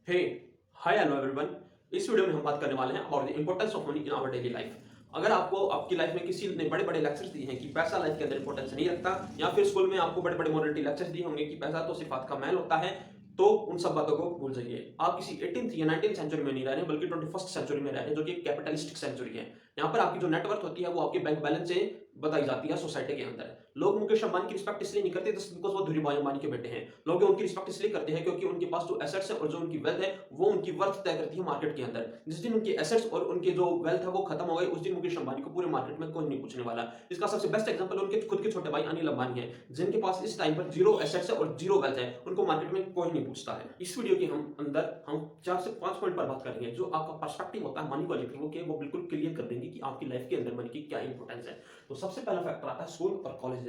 हे hi hello everyone. इस video में हम बात करने वाले हैं about the importance of money in our daily life. अगर आपको आपकी लाइफ में किसी ने बड़े बड़े लेक्चर्स दिए हैं कि पैसा लाइफ के अंदर इंपॉर्टेंस नहीं रखता, या फिर स्कूल में आपको बड़े बड़े मोरलिटी लेक्चर्स दिए होंगे कि पैसा तो सिर्फ हाथ का मैल होता है, तो उन सब बातों को भूल जाइए। आप किसी 18th या 19th सेंचुरी में नहीं रह रहे हैं, बल्कि 21st सेंचुरी में रह रहे हैं, जो कि कैपिटलिस्टिक सेंचुरी है। यहाँ पर आपकी जो नेटवर्थ होती है वो आपके बैंक बैलेंस से बताई जाती है सोसाइटी के अंदर। लोग मुकेश अंबानी की रिस्पेक्ट इसलिए नहीं करते जस्ट बिकॉज वो धीरूभाई अंबानी के बेटे हैं। लोग उनकी रिस्पेक्ट इसलिए करते हैं क्योंकि उनके पास जो एसेट्स है और जो उनकी वेल्थ है वो उनकी वर्थ तय करती है मार्केट के अंदर। जिस दिन उनके एसेट्स और उनके जो वेल्थ है वो खत्म हो गए, उस दिन मुकेश अंबानी को पूरे मार्केट में कोई नहीं पूछने वाला। इसका सबसे बेस्ट एग्जांपल उनके खुद के छोटे भाई अनिल अंबानी है, जिनके पास इस टाइम पर जीरो एसेट्स है और जीरो वेल्थ है। उनको मार्केट में कोई नहीं पूछता है। इस वीडियो के हम 4 से 5 पॉइंट पर बात करेंगे। जो आपका पर्सपेक्टिव होता है मनी को लेकर वो बिल्कुल क्लियर कर देंगे कि आपकी लाइफ के अंदर मनी की क्या इंपॉर्टेंस है। तो सबसे पहला फैक्टर आता है स्कूल और कॉलेजेस।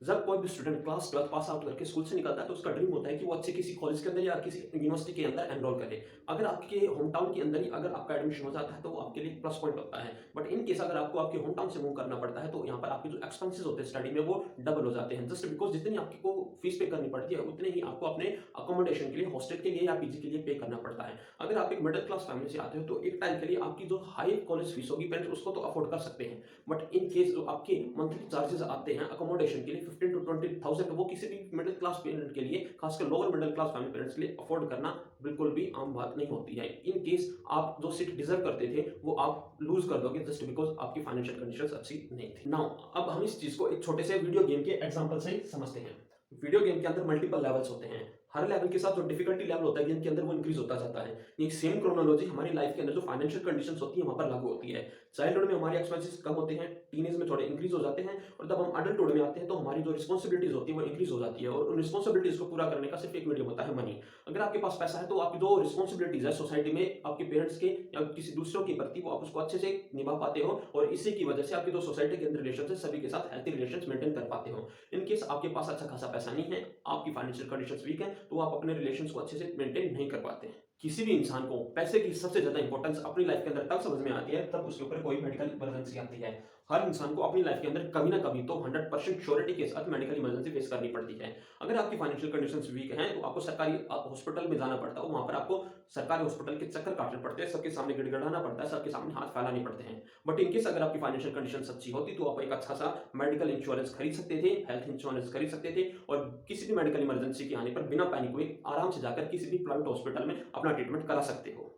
जब कोई भी स्टूडेंट क्लास 12 पास आउट करके स्कूल से निकलता है तो उसका ड्रीम होता है कि वो अच्छे किसी कॉलेज के अंदर या किसी यूनिवर्सिटी के अंदर एनरोल करे। अगर आपके होम टाउन के अंदर ही अगर आपका एडमिशन हो जाता है तो वो आपके लिए प्लस पॉइंट होता है। बट इन केस अगर आपको आपके होम टाउन से मूव करना पड़ता है तो यहाँ पर आपके जो एक्सपेंसेस होते हैं स्टडी में वो डबल हो जाते हैं। जस्ट बिकॉज जितनी आपको फीस पे करनी पड़ती है उतने ही आपको अपने अकोमोडेशन के लिए, हॉस्टल के लिए या पीजी के लिए पे करना पड़ता है। अगर आप एक मिडिल क्लास फैमिली से आते हो तो एक टाइम के लिए आपकी जो हाई कॉलेज फीस होगी पेरेंट्स उसको तो अफोर्ड कर सकते हैं। बट इन केस जो आपके मंथली चार्जेस आते हैं अकोमोडेशन के लिए 15 to 20,000, वो किसी भी मिडिल क्लास पेरेंट के लिए, खासकर lower middle class family parents के लिए अफोर्ड करना बिल्कुल भी आम बात नहीं होती है। इन केस आप जो सीट डिजर्व करते थे वो आप लूज कर दोगे जस्ट बिकॉज आपकी फाइनेंशियल कंडीशंस अच्छी नहीं थी। नाउ अब हम इस चीज को एक छोटे से वीडियो गेम के एग्जांपल से समझते हैं। वीडियो गेम के अंदर मल्टीपल लेवल्स होते हैं। हर लेवल के साथ जो डिफिकल्टी लेवल होता है गेम के अंदर वो इंक्रीज होता जाता है। ये सेम क्रोनोलॉजी हमारी लाइफ के अंदर जो फाइनेंशियल कंडीशंस होती है वहां पर लागू होती है। चाइल्डहुड में हमारे एक्सपेंसेस कम होते हैं, टीनेज में थोड़े इंक्रीज हो जाते हैं, और जब हम अडल्टहुड में आते हैं तो हमारी जो रिस्पॉन्सिबिलिटीज होती है वो इंक्रीज हो जाती है। और उन रिस्पॉन्सिबिलिटीज को पूरा करने का सिर्फ एक मीडियम होता है मनी। अगर आपके पास पैसा है तो आपकी जो रिस्पॉन्सिबिलिटीज है सोसाइटी में आपके पेरेंट्स के या किसी दूसरों के प्रति वो आप उसको अच्छे से निभा पाते हो, और इसी की वजह से आपकी जो सोसाइटी के अंदर रिलेशन है सभी के साथ हेल्थी रिलेशन मेंटेन कर पाते हो। इन केस आपके पास अच्छा खासा पैसा नहीं है, आपकी फाइनेंशियल कंडीशंस वीक है, तो आप अपने रिलेशंस को अच्छे से मेंटेन नहीं कर पाते हैं। किसी भी इंसान को पैसे की सबसे ज्यादा इंपॉर्टेंस अपनी लाइफ के अंदर तब समझ में आती है तब उसके ऊपर कोई मेडिकल इमरजेंसी आती है। हर इंसान को अपनी लाइफ के अंदर कभी ना कभी तो 100% श्योरिटी के साथ मेडिकल इमरजेंसी फेस करनी पड़ती है। अगर आपकी फाइनेंशियल कंडीशंस वीक हैं तो आपको सरकारी हॉस्पिटल में जाना पड़ता है, वहां पर आपको सरकारी हॉस्पिटल के चक्कर काटने पड़ते हैं, सबके सामने गिड़गिड़ाना पड़ता है, सबके सामने हाथ फैलाने पड़ते हैं। बट इनकेस अगर आपकी फाइनेंशियल कंडीशन अच्छी होती तो आप एक अच्छा सा मेडिकल इंश्योरेंस खरीद सकते थे, हेल्थ इंश्योरेंस खरीद सकते थे, और किसी भी मेडिकल इमरजेंसी के आने पर बिना पैनिक हुए आराम से जाकर किसी भी प्राइवेट हॉस्पिटल में अपना ट्रीटमेंट करा सकते हो।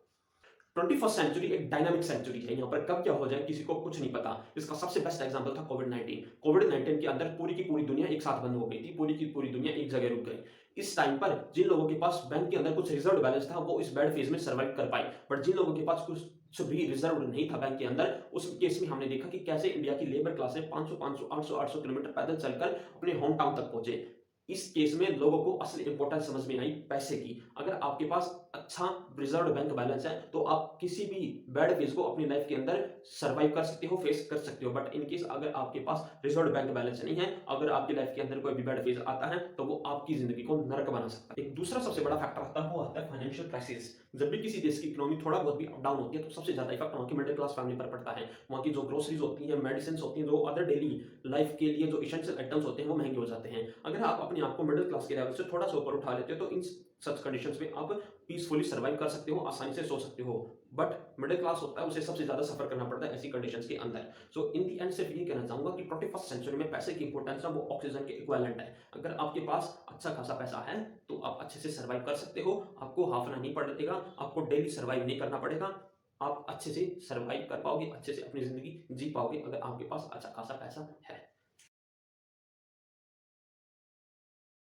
21st सेंचुरी एक डायनामिक सेंचुरी है। यहाँ पर कब क्या हो जाए किसी को कुछ नहीं पता। इसका सबसे बेस्ट एग्जांपल था कोविड-19। कोविड-19 के अंदर पूरी की पूरी दुनिया एक साथ बंद हो गई थी, पूरी की पूरी दुनिया एक जगह रुक गई। इस टाइम पर जिन लोगों के पास बैंक के अंदर कुछ रिजर्व बैलेंस था वो इस बैड फेज में सर्वाइव कर पाए, बट जिन लोगों के पास कुछ भी रिजर्व नहीं था बैंक के अंदर, उस केस में हमने देखा कि कैसे इंडिया की लेबर क्लास है 500 800 किलोमीटर पैदल चलकर अपने होम टाउन तक पहुंचे। इस केस में लोगों को असली इंपॉर्टेंस समझ में आई पैसे की। अगर आपके पास अच्छा रिजर्व बैंक बैलेंस है तो आप किसी भी बैड फेज को अपनी लाइफ के अंदर सर्वाइव कर सकते हो, फेस कर सकते हो। बट इन केस अगर आपके पास रिजर्व बैंक बैलेंस नहीं है, अगर आपकी लाइफ के अंदर कोई भी बैड फेज आता है तो वो आपकी जिंदगी को नरक बना सकता है। एक दूसरा सबसे बड़ा फैक्टर आता है वो आता है फाइनेंशियल क्राइसिस। जब भी किसी देश की इकोनॉमी थोड़ा बहुत भी अप डाउन होती है तो सबसे ज्यादा इफेक्ट वहां की मिडिल क्लास फैमिली पर पड़ता है। वहां की जो ग्रोसरीज होती हैं, मेडिसिन होती हैं, जो अदर डेली लाइफ के लिए जो इसेंशियल आइटम्स होते हैं वो महंगे हो जाते हैं। अगर आप अपने आप को मिडिल क्लास के लेवल से थोड़ा सा ऊपर उठा लेते हो तो इन सच कंडीशंस में आप पीसफुली सर्वाइव कर सकते हो, आसानी से सो सकते हो। बट मिडिल क्लास होता है उसे सबसे ज्यादा सफर करना पड़ता है ऐसी कंडीशंस के अंदर। सो इन दी एंड सिर्फ ये कहना चाहूंगा कि 21st सेंचुरी में पैसे की इंपॉर्टेंस है वो ऑक्सीजन के इक्विवेलेंट है। अगर आपके पास अच्छा खासा पैसा है तो आप अच्छे से सर्वाइव कर सकते हो, आपको हाफना नहीं पड़ेगा, आपको डेली सर्वाइव नहीं करना पड़ेगा, आप अच्छे से सर्वाइव कर पाओगे, अच्छे से अपनी जिंदगी जी पाओगे अगर आपके पास अच्छा खासा पैसा है।